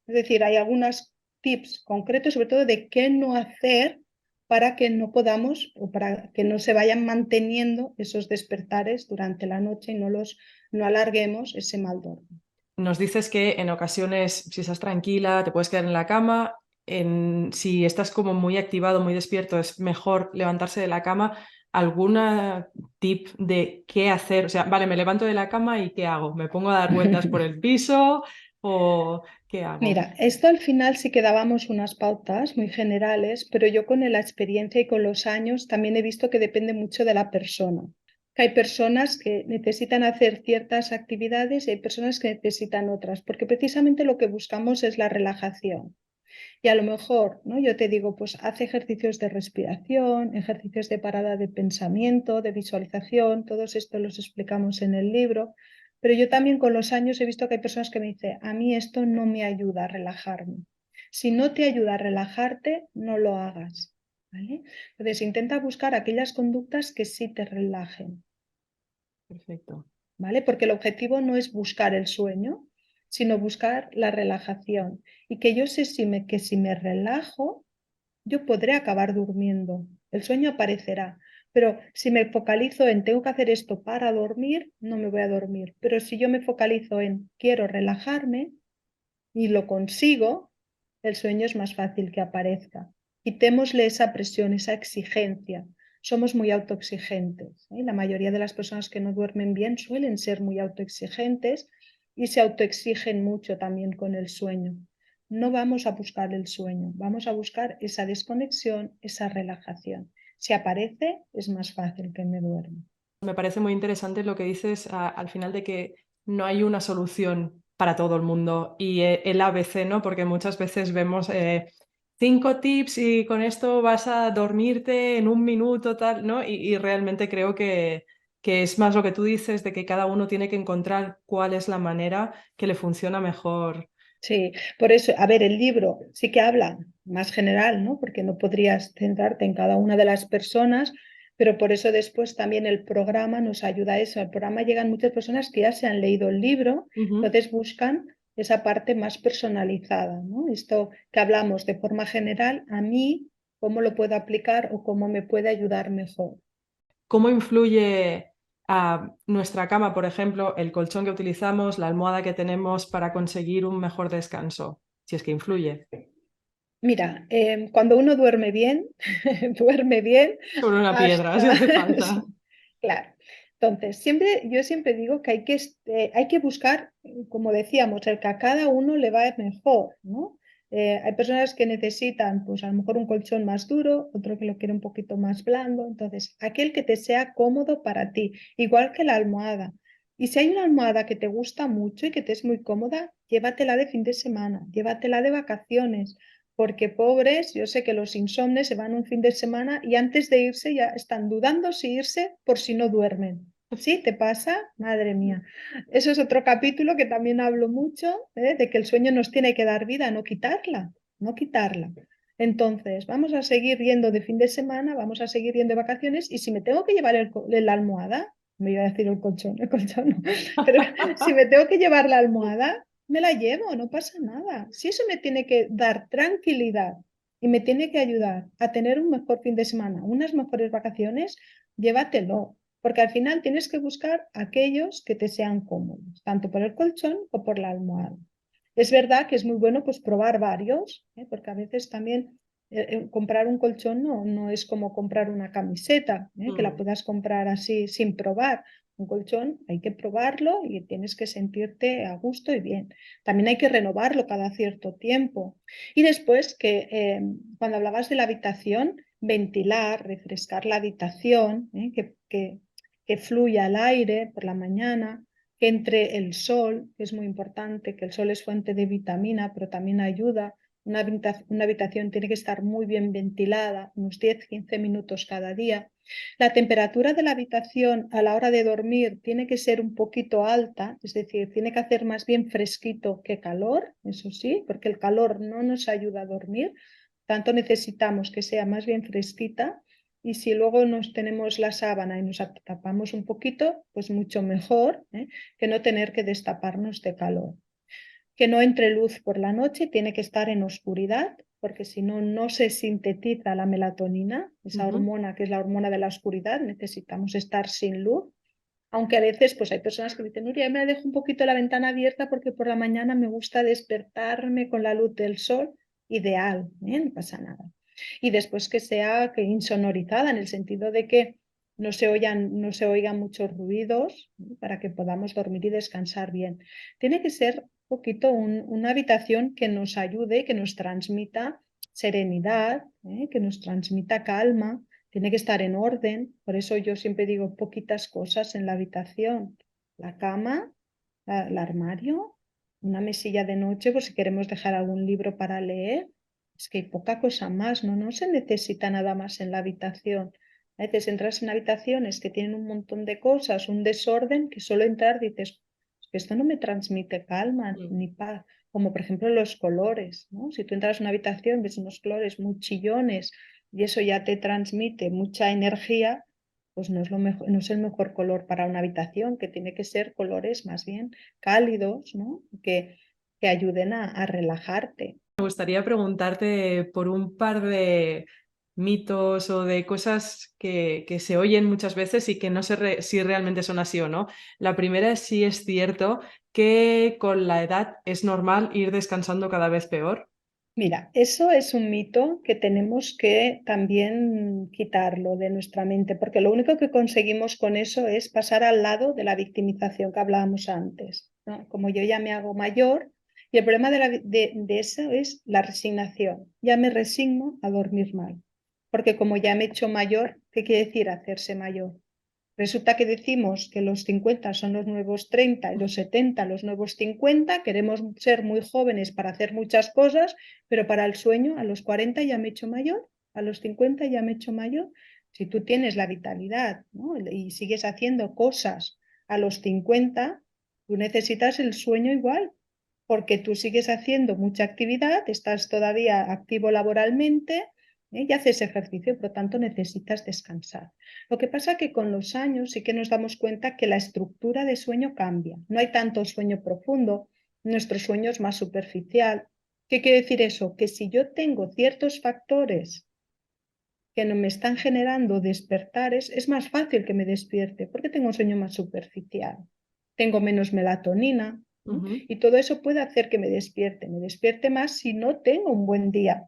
es decir, hay algunos tips concretos, sobre todo de qué no hacer para que no podamos o para que no se vayan manteniendo esos despertares durante la noche y no alarguemos ese mal dormir. Nos dices que en ocasiones, si estás tranquila, te puedes quedar en la cama. Si estás como muy activado, muy despierto, es mejor levantarse de la cama. ¿Alguna tip de qué hacer? O sea, vale, me levanto de la cama y ¿qué hago? ¿Me pongo a dar vueltas por el piso o qué hago? Mira, esto al final sí que dábamos unas pautas muy generales, pero yo con la experiencia y con los años también he visto que depende mucho de la persona. Que hay personas que necesitan hacer ciertas actividades y hay personas que necesitan otras, porque precisamente lo que buscamos es la relajación. Y a lo mejor, ¿no? Yo te digo, pues haz ejercicios de respiración, ejercicios de parada de pensamiento, de visualización, todos estos los explicamos en el libro, pero yo también con los años he visto que hay personas que me dicen, a mí esto no me ayuda a relajarme. Si no te ayuda a relajarte, no lo hagas, ¿vale? Entonces intenta buscar aquellas conductas que sí te relajen. Perfecto. ¿Vale? Porque el objetivo no es buscar el sueño, sino buscar la relajación. Y que yo sé que si me relajo, yo podré acabar durmiendo. El sueño aparecerá. Pero si me focalizo en tengo que hacer esto para dormir, no me voy a dormir. Pero si yo me focalizo en quiero relajarme y lo consigo, el sueño es más fácil que aparezca. Quitémosle esa presión, esa exigencia. Somos muy autoexigentes, ¿eh? La mayoría de las personas que no duermen bien suelen ser muy autoexigentes y se autoexigen mucho también con el sueño. No vamos a buscar el sueño, vamos a buscar esa desconexión, esa relajación. Si aparece, es más fácil que me duerma. Me parece muy interesante lo que dices al final de que no hay una solución para todo el mundo y el ABC, ¿no? Porque muchas veces vemos 5 tips y con esto vas a dormirte en un minuto, tal, ¿no? Y realmente creo que es más lo que tú dices, de que cada uno tiene que encontrar cuál es la manera que le funciona mejor. Sí, por eso, a ver, el libro sí que habla más general, ¿no? Porque no podrías centrarte en cada una de las personas, pero por eso después también el programa nos ayuda a eso. Al programa llegan muchas personas que ya se han leído el libro, Ujú. entonces buscan esa parte más personalizada, ¿no? Esto que hablamos de forma general, a mí, cómo lo puedo aplicar o cómo me puede ayudar mejor. ¿Cómo influye a nuestra cama, por ejemplo, el colchón que utilizamos, la almohada que tenemos para conseguir un mejor descanso? Si es que influye. Mira, cuando uno duerme bien, duerme bien Sobre una piedra, si hasta... hace falta. Claro. Entonces, yo siempre digo que hay que buscar, como decíamos, el que a cada uno le va mejor, ¿no? Hay personas que necesitan, pues a lo mejor un colchón más duro, otro que lo quiere un poquito más blando. Entonces, aquel que te sea cómodo para ti, igual que la almohada. Y si hay una almohada que te gusta mucho y que te es muy cómoda, llévatela de fin de semana, llévatela de vacaciones, porque pobres, yo sé que los insomnes se van un fin de semana y antes de irse ya están dudando si irse por si no duermen. ¿Sí? ¿Te pasa? Madre mía. Eso es otro capítulo que también hablo mucho, ¿eh? De que el sueño nos tiene que dar vida, no quitarla, no quitarla. Entonces, vamos a seguir yendo de fin de semana, vamos a seguir yendo de vacaciones y si me tengo que llevar la almohada, me iba a decir el colchón no, pero si me tengo que llevar la almohada, me la llevo, no pasa nada. Si eso me tiene que dar tranquilidad y me tiene que ayudar a tener un mejor fin de semana, unas mejores vacaciones, llévatelo, porque al final tienes que buscar aquellos que te sean cómodos, tanto por el colchón como por la almohada. Es verdad que es muy bueno pues probar varios, ¿eh? Porque a veces también comprar un colchón no es como comprar una camiseta, que la puedas comprar así sin probar. Un colchón hay que probarlo y tienes que sentirte a gusto y bien. También hay que renovarlo cada cierto tiempo. Y después cuando hablabas de la habitación, ventilar, refrescar la habitación, que fluya el aire por la mañana, que entre el sol, que es muy importante, que el sol es fuente de vitamina, pero también ayuda. Una habitación tiene que estar muy bien ventilada, unos 10-15 minutos cada día. La temperatura de la habitación a la hora de dormir tiene que ser un poquito alta, es decir, tiene que hacer más bien fresquito que calor, eso sí, porque el calor no nos ayuda a dormir, tanto necesitamos que sea más bien fresquita. Y si luego nos tenemos la sábana y nos tapamos un poquito, pues mucho mejor, que no tener que destaparnos de calor. Que no entre luz por la noche, tiene que estar en oscuridad, porque si no, no se sintetiza la melatonina, esa hormona que es la hormona de la oscuridad, necesitamos estar sin luz. Aunque a veces pues hay personas que dicen, Nuria, me dejo un poquito la ventana abierta porque por la mañana me gusta despertarme con la luz del sol. Ideal, no pasa nada. Y después que sea insonorizada, en el sentido de que no se oigan muchos ruidos, para que podamos dormir y descansar bien. Tiene que ser un poquito una habitación que nos ayude, que nos transmita serenidad, que nos transmita calma. Tiene que estar en orden, por eso yo siempre digo poquitas cosas en la habitación. La cama, el armario, una mesilla de noche por si queremos dejar algún libro para leer. Es que hay poca cosa más, no se necesita nada más en la habitación. A veces entras en habitaciones que tienen un montón de cosas, un desorden, que solo entrar dices, "Es que esto no me transmite calma ni paz", como por ejemplo los colores, ¿no? Si tú entras en una habitación, ves unos colores muy chillones y eso ya te transmite mucha energía, pues no es lo mejor, no es el mejor color para una habitación, que tiene que ser colores más bien cálidos, ¿no? Que ayuden a relajarte. Me gustaría preguntarte por un par de mitos o de cosas que se oyen muchas veces y que no sé si realmente son así o no. La primera es si es cierto que con la edad es normal ir descansando cada vez peor. Mira, eso es un mito que tenemos que también quitarlo de nuestra mente, porque lo único que conseguimos con eso es pasar al lado de la victimización que hablábamos antes, ¿no? Como yo ya me hago mayor, y el problema de eso es la resignación. Ya me resigno a dormir mal, porque como ya me he hecho mayor, ¿qué quiere decir hacerse mayor? Resulta que decimos que los 50 son los nuevos 30 y los 70 los nuevos 50. Queremos ser muy jóvenes para hacer muchas cosas, pero para el sueño a los 40 ya me he hecho mayor, a los 50 ya me he hecho mayor. Si tú tienes la vitalidad, ¿no? y sigues haciendo cosas a los 50, tú necesitas el sueño igual, porque tú sigues haciendo mucha actividad, estás todavía activo laboralmente, y haces ejercicio, por lo tanto necesitas descansar. Lo que pasa es que con los años sí que nos damos cuenta que la estructura de sueño cambia. No hay tanto sueño profundo, nuestro sueño es más superficial. ¿Qué quiere decir eso? Que si yo tengo ciertos factores que no me están generando despertares, es más fácil que me despierte porque tengo un sueño más superficial. Tengo menos melatonina, y todo eso puede hacer que me despierte más si no tengo un buen día.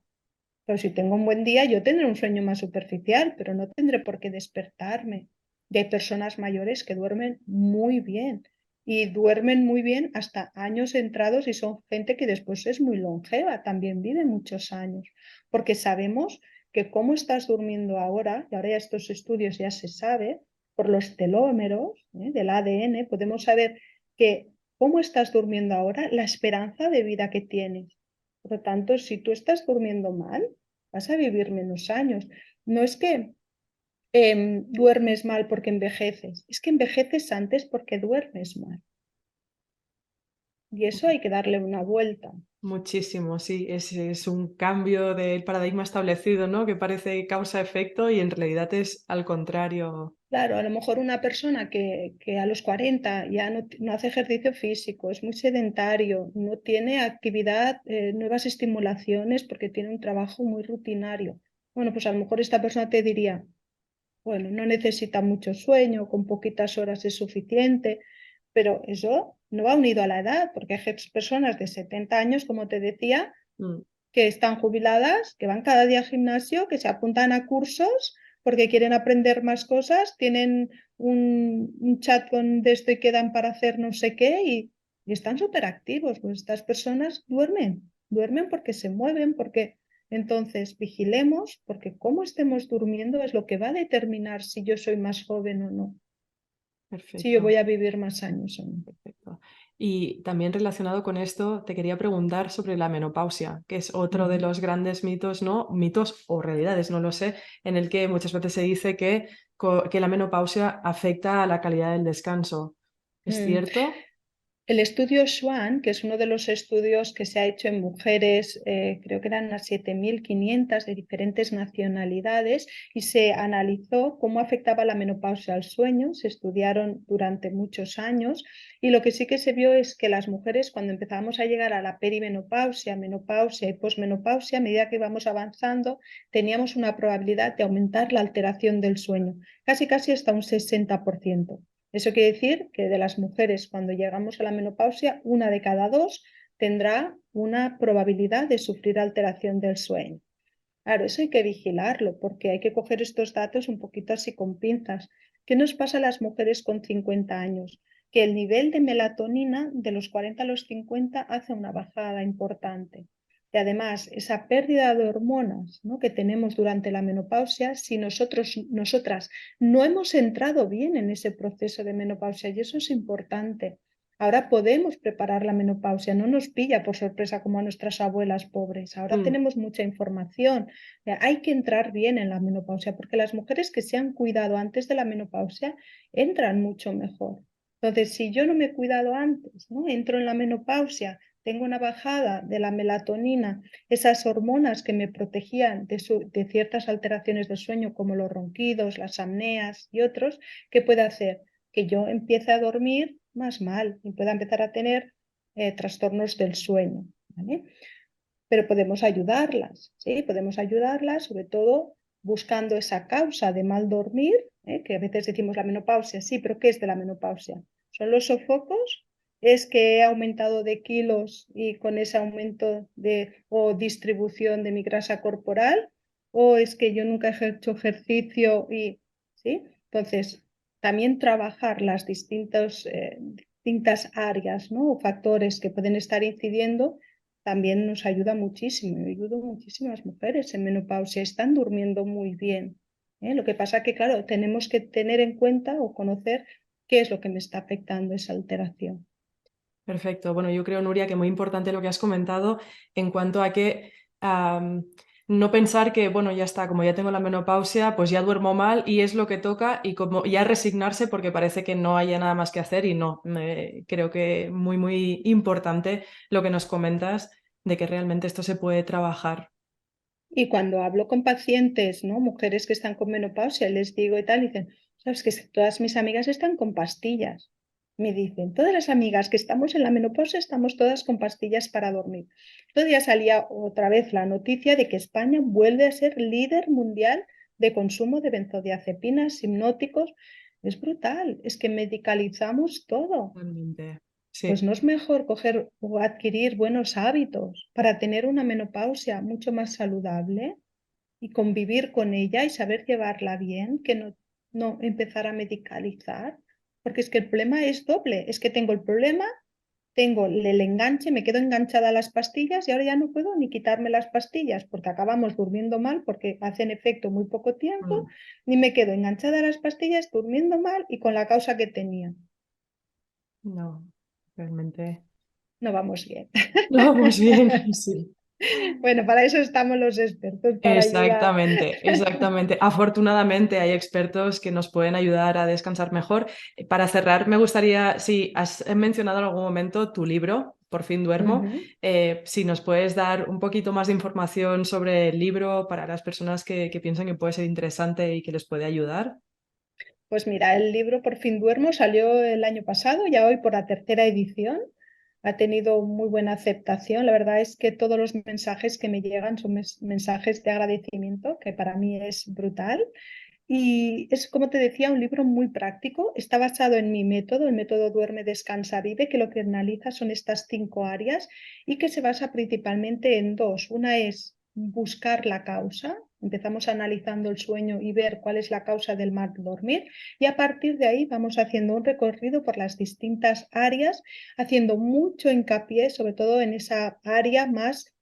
Pero si tengo un buen día, yo tendré un sueño más superficial, pero no tendré por qué despertarme. Y hay personas mayores que duermen muy bien y duermen muy bien hasta años entrados y son gente que después es muy longeva, también vive muchos años, porque sabemos que cómo estás durmiendo ahora, y ahora ya estos estudios ya se sabe, por los telómeros del ADN, podemos saber que cómo estás durmiendo ahora, la esperanza de vida que tienes. Por lo tanto, si tú estás durmiendo mal, vas a vivir menos años. No es que duermes mal porque envejeces, es que envejeces antes porque duermes mal. Y eso hay que darle una vuelta. Muchísimo, sí, es un cambio del paradigma establecido, ¿no? Que parece causa-efecto y en realidad es al contrario. Claro, a lo mejor una persona que a los 40 ya no hace ejercicio físico, es muy sedentario, no tiene actividad, nuevas estimulaciones porque tiene un trabajo muy rutinario. Bueno, pues a lo mejor esta persona te diría, bueno, no necesita mucho sueño, con poquitas horas es suficiente, pero eso no va unido a la edad, porque hay personas de 70 años, como te decía, Mm. que están jubiladas, que van cada día al gimnasio, que se apuntan a cursos porque quieren aprender más cosas, tienen un chat de esto y quedan para hacer no sé qué y están súper activos. Pues estas personas duermen porque se mueven, porque entonces vigilemos, porque cómo estemos durmiendo es lo que va a determinar si yo soy más joven o no, si yo voy Perfecto. a vivir más años o no. Perfecto. Y también relacionado con esto, te quería preguntar sobre la menopausia, que es otro de Ujú. los grandes mitos, ¿no? Mitos o realidades, no lo sé, en el que muchas veces se dice que la menopausia afecta a la calidad del descanso. ¿Es Mm. cierto? El estudio Schwann, que es uno de los estudios que se ha hecho en mujeres, creo que eran unas 7.500 de diferentes nacionalidades, y se analizó cómo afectaba la menopausia al sueño. Se estudiaron durante muchos años y lo que sí que se vio es que las mujeres, cuando empezábamos a llegar a la perimenopausia, menopausia y posmenopausia, a medida que íbamos avanzando, teníamos una probabilidad de aumentar la alteración del sueño, casi casi hasta un 60%. Eso quiere decir que de las mujeres, cuando llegamos a la menopausia, una de cada dos tendrá una probabilidad de sufrir alteración del sueño. Claro, eso hay que vigilarlo porque hay que coger estos datos un poquito así con pinzas. ¿Qué nos pasa a las mujeres con 50 años? Que el nivel de melatonina de los 40 a los 50 hace una bajada importante. Y además, esa pérdida de hormonas, ¿no?, que tenemos durante la menopausia, si nosotras no hemos entrado bien en ese proceso de menopausia, y eso es importante. Ahora podemos preparar la menopausia, no nos pilla por sorpresa como a nuestras abuelas pobres. Ahora Mm, tenemos mucha información. Hay que entrar bien en la menopausia, porque las mujeres que se han cuidado antes de la menopausia entran mucho mejor. Entonces, si yo no me he cuidado antes, ¿no?, entro en la menopausia, tengo una bajada de la melatonina, esas hormonas que me protegían de ciertas alteraciones del sueño, como los ronquidos, las apneas y otros, ¿qué puede hacer? Que yo empiece a dormir más mal y pueda empezar a tener trastornos del sueño, ¿vale? Pero podemos ayudarlas, ¿sí? Podemos ayudarlas, sobre todo buscando esa causa de mal dormir, que a veces decimos la menopausia, sí, pero ¿qué es de la menopausia? ¿Son los sofocos? ¿Es que he aumentado de kilos y con ese aumento o distribución de mi grasa corporal? ¿O es que yo nunca he hecho ejercicio y, ¿sí? Entonces, también trabajar las distintas áreas, ¿no?, o factores que pueden estar incidiendo también nos ayuda muchísimo. Yo ayudo muchísimo a las mujeres en menopausia, están durmiendo muy bien. Lo que pasa que, claro, tenemos que tener en cuenta o conocer qué es lo que me está afectando esa alteración. perfecto. Bueno, yo creo, Nuria, que muy importante lo que has comentado en cuanto a que no pensar que, bueno, ya está, como ya tengo la menopausia, pues ya duermo mal y es lo que toca y como ya resignarse porque parece que no haya nada más que hacer y no. Creo que muy, muy importante lo que nos comentas de que realmente esto se puede trabajar. Y cuando hablo con pacientes, ¿no?, mujeres que están con menopausia, les digo y tal, dicen, sabes que todas mis amigas están con pastillas. Me dicen, todas las amigas que estamos en la menopausia estamos todas con pastillas para dormir. Todavía salía otra vez la noticia de que España vuelve a ser líder mundial de consumo de benzodiazepinas, hipnóticos. Es brutal, es que medicalizamos todo. Realmente. Pues Sí. no es mejor coger o adquirir buenos hábitos para tener una menopausia mucho más saludable y convivir con ella y saber llevarla bien, que no empezar a medicalizar, porque es que el problema es doble, es que tengo el problema, tengo el enganche, me quedo enganchada a las pastillas y ahora ya no puedo ni quitarme las pastillas porque acabamos durmiendo mal porque hacen efecto muy poco tiempo, Mm, ni me quedo enganchada a las pastillas durmiendo mal y con la causa que tenía. no, realmente. No vamos bien. No vamos bien, sí. Bueno, para eso estamos los expertos, para ayudar. Exactamente, exactamente. Afortunadamente hay expertos que nos pueden ayudar a descansar mejor. Para cerrar, me gustaría, si has mencionado en algún momento tu libro, Por fin duermo, Ujú. si nos puedes dar un poquito más de información sobre el libro para las personas que piensan que puede ser interesante y que les puede ayudar. Pues mira, el libro Por fin duermo salió el año pasado, ya hoy por la tercera edición. Ha tenido muy buena aceptación. La verdad es que todos los mensajes que me llegan son mensajes de agradecimiento, que para mí es brutal. Y es, como te decía, un libro muy práctico. Está basado en mi método, el método Duerme, Descansa, Vive, que lo que analiza son estas 5 áreas y que se basa principalmente en dos. Una es buscar la causa. Empezamos analizando el sueño y ver cuál es la causa del mal dormir. Y a partir de ahí vamos haciendo un recorrido por las distintas áreas, haciendo mucho hincapié, sobre todo en esa área más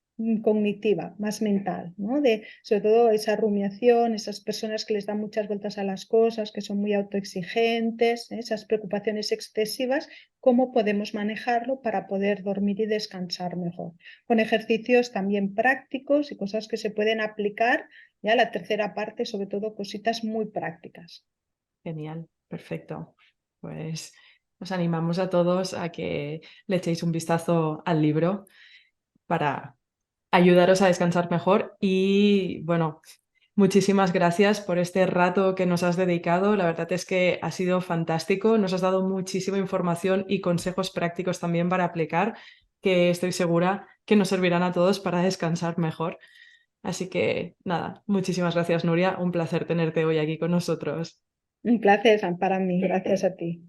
cognitiva, más mental, ¿no? De, sobre todo esa rumiación, esas personas que les dan muchas vueltas a las cosas, que son muy autoexigentes, esas preocupaciones excesivas, cómo podemos manejarlo para poder dormir y descansar mejor. Con ejercicios también prácticos y cosas que se pueden aplicar. Ya la tercera parte, sobre todo cositas muy prácticas. Genial, perfecto. Pues os animamos a todos a que le echéis un vistazo al libro para ayudaros a descansar mejor y bueno, muchísimas gracias por este rato que nos has dedicado. La verdad es que ha sido fantástico. Nos has dado muchísima información y consejos prácticos también para aplicar, que estoy segura que nos servirán a todos para descansar mejor. Así que nada, muchísimas gracias, Nuria. Un placer tenerte hoy aquí con nosotros. Un placer para mí. Gracias a ti.